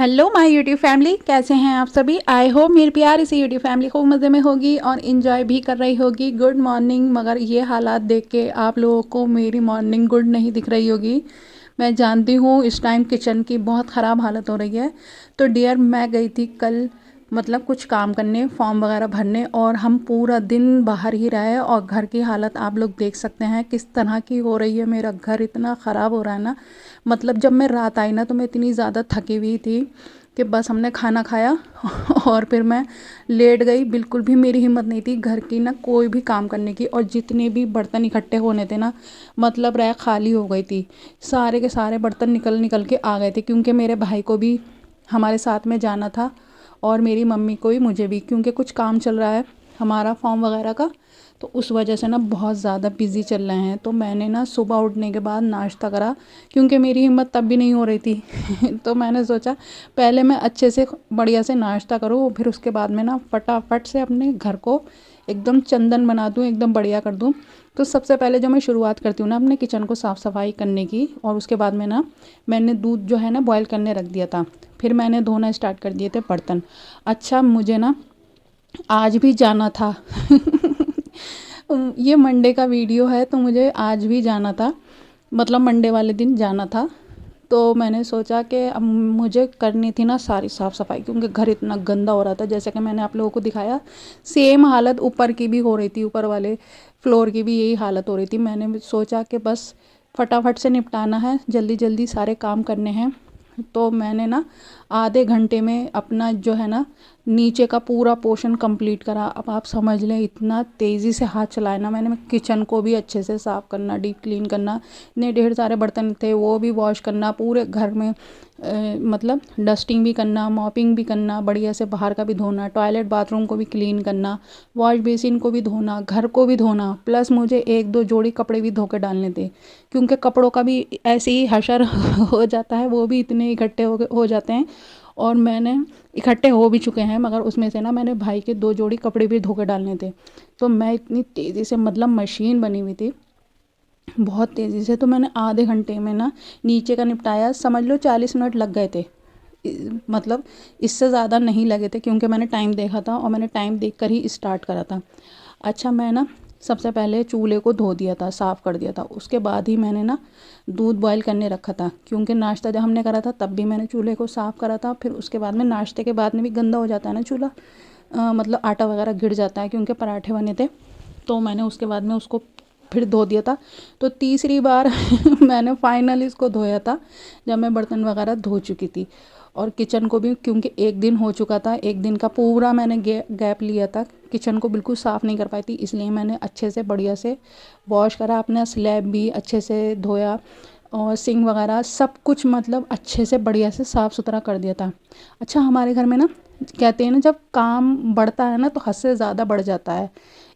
Hello my YouTube family, कैसे हैं आप सभी। आई होप मेरी प्यारी सी यूट्यूब फैमिली खूब मज़े में होगी और इन्जॉय भी कर रही होगी। Good morning. मगर ये हालात देख के आप लोगों को मेरी मॉर्निंग गुड नहीं दिख रही होगी। मैं जानती हूँ इस टाइम किचन की बहुत ख़राब हालत हो रही है। तो डियर, मैं गई थी कल मतलब कुछ काम करने, फॉर्म वगैरह भरने, और हम पूरा दिन बाहर ही रहे। और घर की हालत आप लोग देख सकते हैं किस तरह की हो रही है। मेरा घर इतना ख़राब हो रहा है ना, मतलब जब मैं रात आई ना तो मैं इतनी ज़्यादा थकी हुई थी कि बस हमने खाना खाया और फिर मैं लेट गई। बिल्कुल भी मेरी हिम्मत नहीं थी घर की ना कोई भी काम करने की। और जितने भी बर्तन इकट्ठे होने थे ना, मतलब रैक खाली हो गई थी। सारे के सारे बर्तन निकल निकल के आ गए थे, क्योंकि मेरे भाई को भी हमारे साथ में जाना था और मेरी मम्मी को भी मुझे भी, क्योंकि कुछ काम चल रहा है हमारा फॉर्म वगैरह का। तो उस वजह से ना बहुत ज़्यादा बिज़ी चल रहे हैं। तो मैंने ना सुबह उठने के बाद नाश्ता करा, क्योंकि मेरी हिम्मत तब भी नहीं हो रही थी तो मैंने सोचा पहले मैं अच्छे से बढ़िया से नाश्ता करूँ, फिर उसके बाद में ना फटाफट से अपने घर को एकदम चंदन बना दूँ, एकदम बढ़िया कर दूँ। तो सबसे पहले जो मैं शुरुआत करती हूँ ना अपने किचन को साफ़ सफाई करने की, और उसके बाद में ना मैंने दूध जो है ना बॉयल करने रख दिया था। फिर मैंने धोना स्टार्ट कर दिए थे बर्तन। अच्छा, मुझे ना आज भी जाना था ये मंडे का वीडियो है तो मुझे आज भी जाना था, मतलब मंडे वाले दिन जाना था। तो मैंने सोचा कि अब मुझे करनी थी ना सारी साफ़ सफाई, क्योंकि घर इतना गंदा हो रहा था। जैसे कि मैंने आप लोगों को दिखाया, सेम हालत ऊपर की भी हो रही थी, ऊपर वाले फ्लोर की भी यही हालत हो रही थी। मैंने सोचा कि बस फटाफट से निपटाना है, जल्दी जल्दी सारे काम करने हैं। तो मैंने ना आधे घंटे में अपना जो है ना नीचे का पूरा पोर्शन कंप्लीट करा। अब आप समझ लें इतना तेज़ी से हाथ चलाया ना मैंने। किचन को भी अच्छे से साफ़ करना, डीप क्लीन करना, इतने ढेर सारे बर्तन थे वो भी वॉश करना, पूरे घर में मतलब डस्टिंग भी करना, मॉपिंग भी करना, बढ़िया से बाहर का भी धोना, टॉयलेट बाथरूम को भी क्लीन करना, वॉश बेसिन को भी धोना, घर को भी धोना, प्लस मुझे एक दो जोड़ी कपड़े भी धो के डालने थे, क्योंकि कपड़ों का भी ऐसे ही हशर हो जाता है, वो भी इतने इकट्ठे हो जाते हैं। और मैंने इकट्ठे हो भी चुके हैं, मगर उसमें से ना मैंने भाई के दो जोड़ी कपड़े भी धो के डालने थे। तो मैं इतनी तेज़ी से, मतलब मशीन बनी हुई थी बहुत तेज़ी से। तो मैंने आधे घंटे में ना नीचे का निपटाया, समझ लो 40 मिनट लग गए थे। मतलब इससे ज़्यादा नहीं लगे थे, क्योंकि मैंने टाइम देखा था और मैंने टाइम देख कर ही स्टार्ट करा था। अच्छा, मैं ना सबसे पहले चूल्हे को धो दिया था, साफ़ कर दिया था। उसके बाद ही मैंने ना दूध बॉयल करने रखा था, क्योंकि नाश्ता जब हमने करा था तब भी मैंने चूल्हे को साफ़ करा था। फिर उसके बाद में नाश्ते के बाद में भी गंदा हो जाता है ना चूल्हा, मतलब आटा वगैरह गिर जाता है, क्योंकि पराठे बने थे। तो मैंने उसके बाद में उसको फिर धो दिया था। तो तीसरी बार मैंने फाइनली इसको धोया था, जब मैं बर्तन वगैरह धो चुकी थी। और किचन को भी, क्योंकि एक दिन हो चुका था, एक दिन का पूरा मैंने गैप लिया था, किचन को बिल्कुल साफ़ नहीं कर पाई थी, इसलिए मैंने अच्छे से बढ़िया से वॉश करा, अपना स्लैब भी अच्छे से धोया और सिंक वगैरह सब कुछ मतलब अच्छे से बढ़िया से साफ़ सुथरा कर दिया था। अच्छा, हमारे घर में ना कहते हैं ना, जब काम बढ़ता है ना तो हद से ज़्यादा बढ़ जाता है।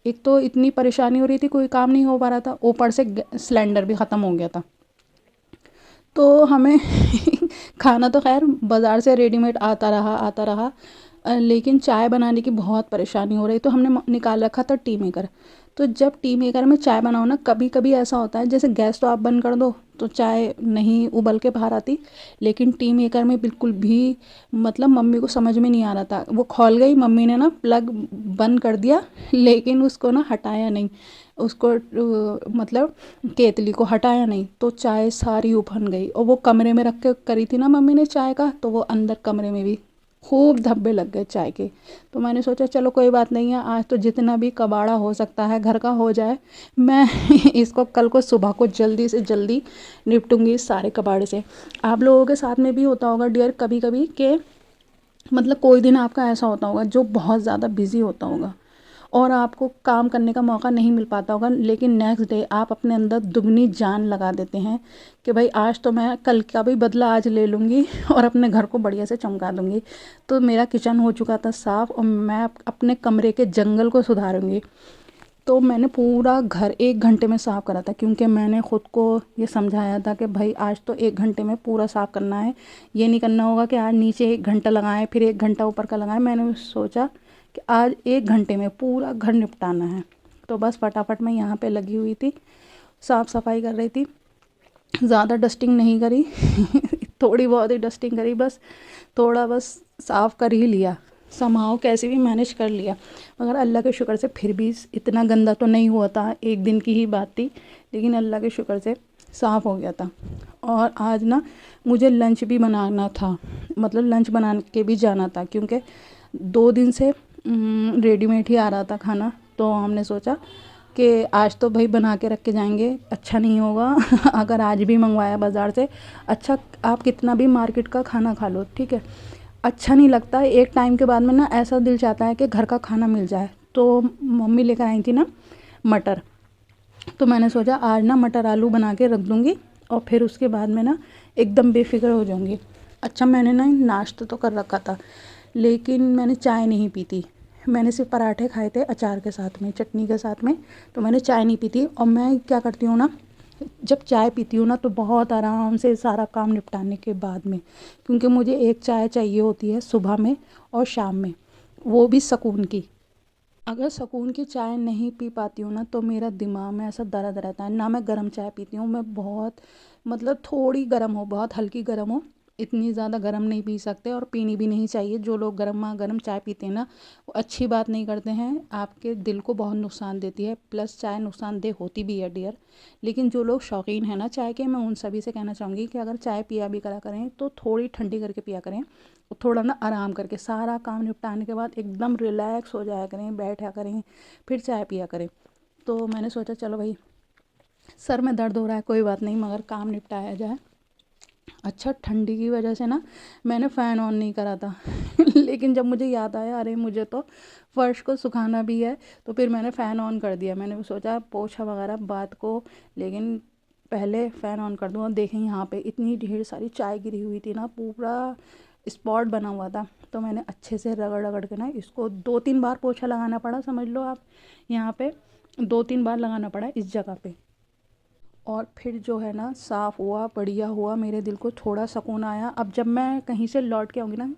एक तो इतनी परेशानी हो रही थी, कोई काम नहीं हो पा रहा था, ऊपर से सिलेंडर भी ख़त्म हो गया था। तो हमें खाना तो खैर बाज़ार से रेडीमेड आता रहा, लेकिन चाय बनाने की बहुत परेशानी हो रही। तो हमने निकाल रखा था टी मेकर। तो जब टी मेकर में चाय बनाओ ना, कभी कभी ऐसा होता है जैसे गैस तो आप बंद कर दो तो चाय नहीं उबल के बाहर आती, लेकिन टी मेकर में बिल्कुल भी, मतलब मम्मी को समझ में नहीं आ रहा था। वो खौल गई, मम्मी ने ना प्लग बंद कर दिया, लेकिन उसको ना हटाया नहीं, उसको मतलब केतली को हटाया नहीं, तो चाय सारी उफन गई। और वो कमरे में रख के करी थी ना मम्मी ने चाय का, तो वो अंदर कमरे में भी खूब धब्बे लग गए चाय के। तो मैंने सोचा चलो कोई बात नहीं है, आज तो जितना भी कबाड़ा हो सकता है घर का हो जाए। मैं इसको कल को सुबह को जल्दी से जल्दी निपटूंगी इस सारे कबाड़े से। आप लोगों के साथ में भी होता होगा डियर कभी कभी कि मतलब कोई दिन आपका ऐसा होता होगा जो बहुत ज़्यादा बिजी होता होगा और आपको काम करने का मौका नहीं मिल पाता होगा, लेकिन नेक्स्ट डे आप अपने अंदर दुगनी जान लगा देते हैं कि भाई आज तो मैं कल का भी बदला आज ले लूँगी और अपने घर को बढ़िया से चमका दूँगी। तो मेरा किचन हो चुका था साफ़ और मैं अपने कमरे के जंगल को सुधारूँगी। तो मैंने पूरा घर 1 घंटे में साफ़ करा था, क्योंकि मैंने ख़ुद को ये समझाया था कि भाई आज तो 1 घंटे में पूरा साफ़ करना है। ये नहीं करना होगा कि आज नीचे 1 घंटा लगाएं फिर 1 घंटा ऊपर का लगाएं। मैंने सोचा कि आज 1 घंटे में पूरा घर निपटाना है। तो बस फटाफट मैं यहाँ पे लगी हुई थी, साफ़ सफाई कर रही थी, ज़्यादा डस्टिंग नहीं करी थोड़ी बहुत ही डस्टिंग करी, बस थोड़ा बस साफ़ कर ही लिया, समहाउ कैसे भी मैनेज कर लिया। मगर अल्लाह के शुक्र से फिर भी इतना गंदा तो नहीं हुआ था, एक दिन की ही बात थी, लेकिन अल्लाह के शुक्र से साफ़ हो गया था। और आज ना मुझे लंच भी बनाना था, मतलब लंच बना के भी जाना था, क्योंकि 2 दिन से रेडीमेड ही आ रहा था खाना। तो हमने सोचा कि आज तो भाई बना के रख के जाएंगे, अच्छा नहीं होगा अगर आज भी मंगवाया बाज़ार से। अच्छा, आप कितना भी मार्केट का खाना खा लो, ठीक है, अच्छा नहीं लगता। एक टाइम के बाद में ना ऐसा दिल चाहता है कि घर का खाना मिल जाए। तो मम्मी लेकर आई थी ना मटर, तो मैंने सोचा आज ना मटर आलू बना के रख दूँगी और फिर उसके बाद में ना एकदम बेफिक्र हो जाऊँगी। अच्छा, मैंने ना नाश्ता तो कर रखा था, लेकिन मैंने चाय नहीं पी थी। मैंने सिर्फ पराठे खाए थे अचार के साथ में, चटनी के साथ में, तो मैंने चाय नहीं पी थी। और मैं क्या करती हूँ ना, जब चाय पीती हूँ ना तो बहुत आराम से सारा काम निपटाने के बाद में, क्योंकि मुझे एक चाय चाहिए होती है सुबह में और शाम में, वो भी सुकून की। अगर सुकून की चाय नहीं पी पाती हूँ ना तो मेरा दिमाग में ऐसा दर्द रहता है। ना मैं गर्म चाय पीती हूँ, मैं बहुत मतलब थोड़ी गर्म हो, बहुत हल्की गर्म हो, इतनी ज़्यादा गर्म नहीं पी सकते और पीनी भी नहीं चाहिए। जो लोग गर्मा गर्म चाय पीते हैं ना, वो अच्छी बात नहीं करते हैं, आपके दिल को बहुत नुकसान देती है। प्लस चाय नुकसानदेह होती भी है डियर। लेकिन जो लोग शौकीन हैं ना चाय के, मैं उन सभी से कहना चाहूँगी कि अगर चाय पिया भी करा करें तो थोड़ी ठंडी करके पिया करें, थोड़ा ना आराम करके, सारा काम निपटाने के बाद एकदम रिलैक्स हो जाया करें, बैठा करें, फिर चाय पिया करें। तो मैंने सोचा चलो भाई, सर में दर्द हो रहा है कोई बात नहीं, मगर काम निपटाया जाए। अच्छा, ठंडी की वजह से ना मैंने फ़ैन ऑन नहीं करा था लेकिन जब मुझे याद आया अरे मुझे तो फ़र्श को सुखाना भी है, तो फिर मैंने फ़ैन ऑन कर दिया। मैंने सोचा पोछा वगैरह बात को, लेकिन पहले फ़ैन ऑन कर दूँ। और देखें यहाँ पे इतनी ढेर सारी चाय गिरी हुई थी ना, पूरा स्पॉट बना हुआ था। तो मैंने अच्छे से रगड़ रगड़ के ना इसको 2-3 बार पोछा लगाना पड़ा, समझ लो आप, यहाँ पे 2-3 बार लगाना पड़ा इस जगह पे। और फिर जो है ना साफ़ हुआ, बढ़िया हुआ, मेरे दिल को थोड़ा सुकून आया। अब जब मैं कहीं से लौट के आऊँगी ना,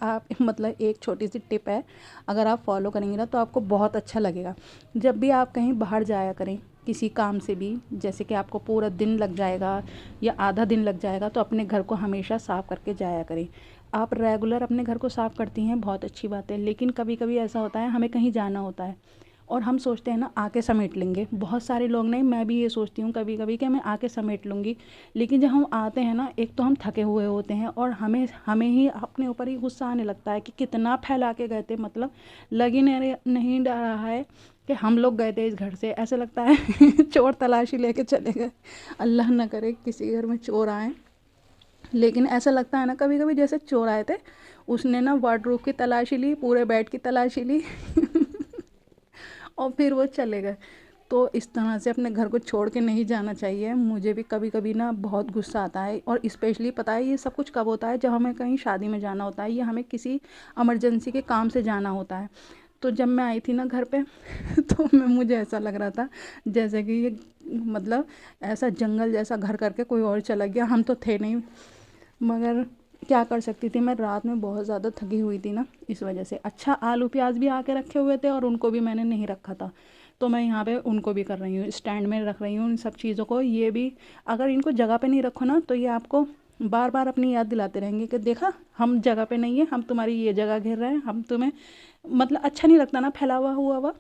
आप मतलब एक छोटी सी टिप है, अगर आप फॉलो करेंगे ना तो आपको बहुत अच्छा लगेगा। जब भी आप कहीं बाहर जाया करें किसी काम से भी, जैसे कि आपको पूरा दिन लग जाएगा या आधा दिन लग जाएगा, तो अपने घर को हमेशा साफ़ करके जाया करें। आप रेगुलर अपने घर को साफ़ करती हैं, बहुत अच्छी बात है, लेकिन कभी कभी ऐसा होता है हमें कहीं जाना होता है और हम सोचते हैं ना आके समेट लेंगे। बहुत सारे लोग, नहीं मैं भी ये सोचती हूँ कभी कभी कि मैं आके समेट लूँगी, लेकिन जब हम आते हैं ना, एक तो हम थके हुए होते हैं और हमें हमें ही अपने ऊपर ही गुस्सा आने लगता है कि कितना फैला के गए थे, मतलब लग ही नहीं रहा है कि हम लोग गए थे इस घर से, ऐसा लगता है चोर तलाशी लेके चले गए। अल्लाह ना करे किसी घर में चोर आए, लेकिन ऐसा लगता है ना कभी कभी जैसे चोर आए थे, उसने ना वार्डरोब की तलाशी ली, पूरे बेड की तलाशी ली और फिर वो चले गए। तो इस तरह से अपने घर को छोड़ के नहीं जाना चाहिए। मुझे भी कभी कभी ना बहुत गुस्सा आता है, और स्पेशली पता है ये सब कुछ कब होता है, जब हमें कहीं शादी में जाना होता है या हमें किसी इमरजेंसी के काम से जाना होता है। तो जब मैं आई थी ना घर पे तो मुझे ऐसा लग रहा था जैसे कि ये मतलब ऐसा जंगल जैसा घर करके कोई और चला गया, हम तो थे नहीं। मगर क्या कर सकती थी, मैं रात में बहुत ज़्यादा थकी हुई थी ना, इस वजह से। अच्छा, आलू प्याज भी आके रखे हुए थे और उनको भी मैंने नहीं रखा था, तो मैं यहाँ पे उनको भी कर रही हूँ, स्टैंड में रख रही हूँ इन सब चीज़ों को। ये भी अगर इनको जगह पे नहीं रखो ना तो ये आपको बार बार अपनी याद दिलाते रहेंगे कि देखा हम जगह पे नहीं है, हम तुम्हारी ये जगह घेर रहे हैं, हम तुम्हें मतलब अच्छा नहीं लगता ना फैला हुआ।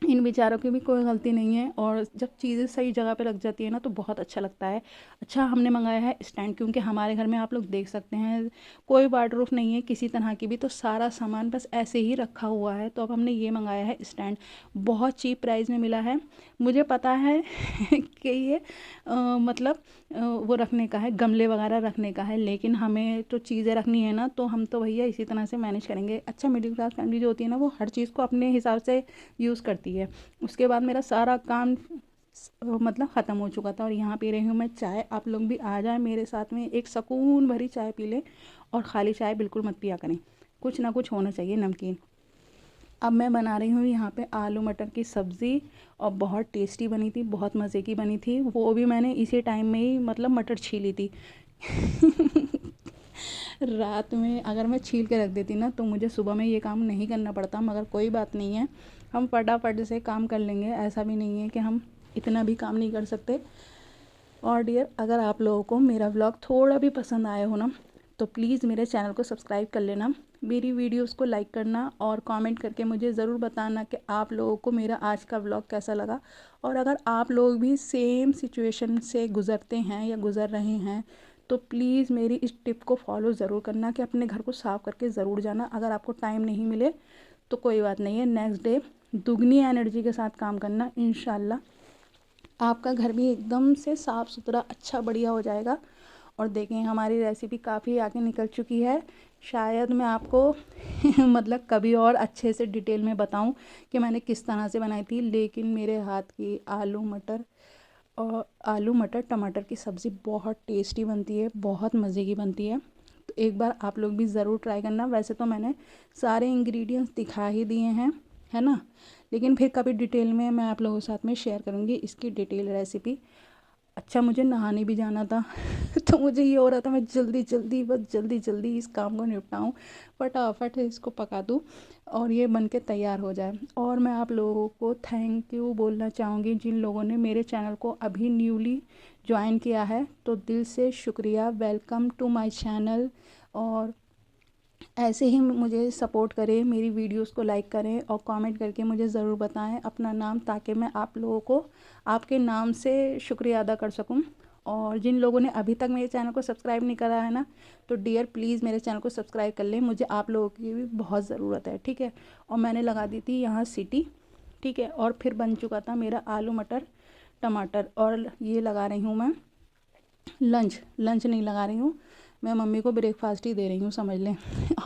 इन बेचारों की भी कोई गलती नहीं है, और जब चीज़ें सही जगह पे लग जाती है ना तो बहुत अच्छा लगता है। अच्छा, हमने मंगाया है स्टैंड, क्योंकि हमारे घर में आप लोग देख सकते हैं कोई वार्डरोब नहीं है किसी तरह की भी, तो सारा सामान बस ऐसे ही रखा हुआ है। तो अब हमने ये मंगाया है स्टैंड, बहुत चीप प्राइस में मिला है। मुझे पता है कि ये मतलब वो रखने का है, गमले वगैरह रखने का है, लेकिन हमें तो चीज़ें रखनी है ना, तो हम तो भैया इसी तरह से मैनेज करेंगे। अच्छा, मिडिल क्लास फैमिली जो होती है ना, वो हर चीज़ को अपने हिसाब से यूज़ करती है। उसके बाद मेरा सारा काम मतलब ख़त्म हो चुका था और यहाँ पी रही हूँ मैं चाय। आप लोग भी आ जाए मेरे साथ में, एक सुकून भरी चाय पी लें, और ख़ाली चाय बिल्कुल मत पिया करें, कुछ ना कुछ होना चाहिए नमकीन। अब मैं बना रही हूँ यहाँ पे आलू मटर की सब्ज़ी, और बहुत टेस्टी बनी थी, बहुत मज़े की बनी थी। वो भी मैंने इसी टाइम में ही मतलब मटर छीली थी रात में अगर मैं छील के रख देती ना तो मुझे सुबह में ये काम नहीं करना पड़ता, मगर कोई बात नहीं है, हम फटाफट से काम कर लेंगे। ऐसा भी नहीं है कि हम इतना भी काम नहीं कर सकते। और डियर, अगर आप लोगों को मेरा व्लॉग थोड़ा भी पसंद आया हो ना, तो प्लीज़ मेरे चैनल को सब्सक्राइब कर लेना, मेरी वीडियोस को लाइक करना और कमेंट करके मुझे ज़रूर बताना कि आप लोगों को मेरा आज का व्लॉग कैसा लगा। और अगर आप लोग भी सेम सिचुएशन से गुज़रते हैं या गुज़र रहे हैं, तो प्लीज़ मेरी इस टिप को फॉलो ज़रूर करना कि अपने घर को साफ़ करके ज़रूर जाना। अगर आपको टाइम नहीं मिले तो कोई बात नहीं है, नेक्स्ट डे दुगनी एनर्जी के साथ काम करना, इंशाल्लाह आपका घर भी एकदम से साफ़ सुथरा अच्छा बढ़िया हो जाएगा। और देखें, हमारी रेसिपी काफ़ी आगे निकल चुकी है। शायद मैं आपको मतलब कभी और अच्छे से डिटेल में बताऊं कि मैंने किस तरह से बनाई थी, लेकिन मेरे हाथ की आलू मटर टमाटर की सब्ज़ी बहुत टेस्टी बनती है, बहुत मज़े की बनती है। तो एक बार आप लोग भी ज़रूर ट्राई करना। वैसे तो मैंने सारे इंग्रेडिएंट्स दिखा ही दिए हैं, है ना, लेकिन फिर कभी डिटेल में मैं आप लोगों के साथ में शेयर करूँगी इसकी डिटेल रेसिपी। अच्छा, मुझे नहाने भी जाना था तो मुझे ये हो रहा था मैं जल्दी जल्दी इस काम को निपटाऊँ, फटाफट इसको पका दूँ और ये बन के तैयार हो जाए। और मैं आप लोगों को थैंक यू बोलना चाहूँगी जिन लोगों ने मेरे चैनल को अभी न्यूली ज्वाइन किया है, तो दिल से शुक्रिया, वेलकम टू माय चैनल। और ऐसे ही मुझे सपोर्ट करें, मेरी वीडियोस को लाइक करें और कमेंट करके मुझे ज़रूर बताएं अपना नाम, ताकि मैं आप लोगों को आपके नाम से शुक्रिया अदा कर सकूं। और जिन लोगों ने अभी तक मेरे चैनल को सब्सक्राइब नहीं करा है ना, तो डियर प्लीज़ मेरे चैनल को सब्सक्राइब कर लें, मुझे आप लोगों की भी बहुत ज़रूरत है, ठीक है। और मैंने लगा दी थी यहाँ सीटी, ठीक है। और फिर बन चुका था मेरा आलू मटर टमाटर। और ये लगा रही हूँ मैं लंच नहीं लगा रही हूँ मैं, मम्मी को ब्रेकफास्ट ही दे रही हूँ, समझ लें।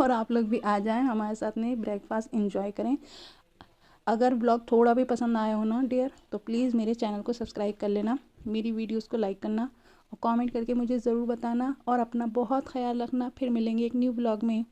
और आप लोग भी आ जाएं हमारे साथ में, ब्रेकफास्ट इंजॉय करें। अगर ब्लॉग थोड़ा भी पसंद आया हो ना डियर, तो प्लीज़ मेरे चैनल को सब्सक्राइब कर लेना, मेरी वीडियोस को लाइक करना और कमेंट करके मुझे ज़रूर बताना। और अपना बहुत ख्याल रखना। फिर मिलेंगे एक न्यू ब्लॉग में।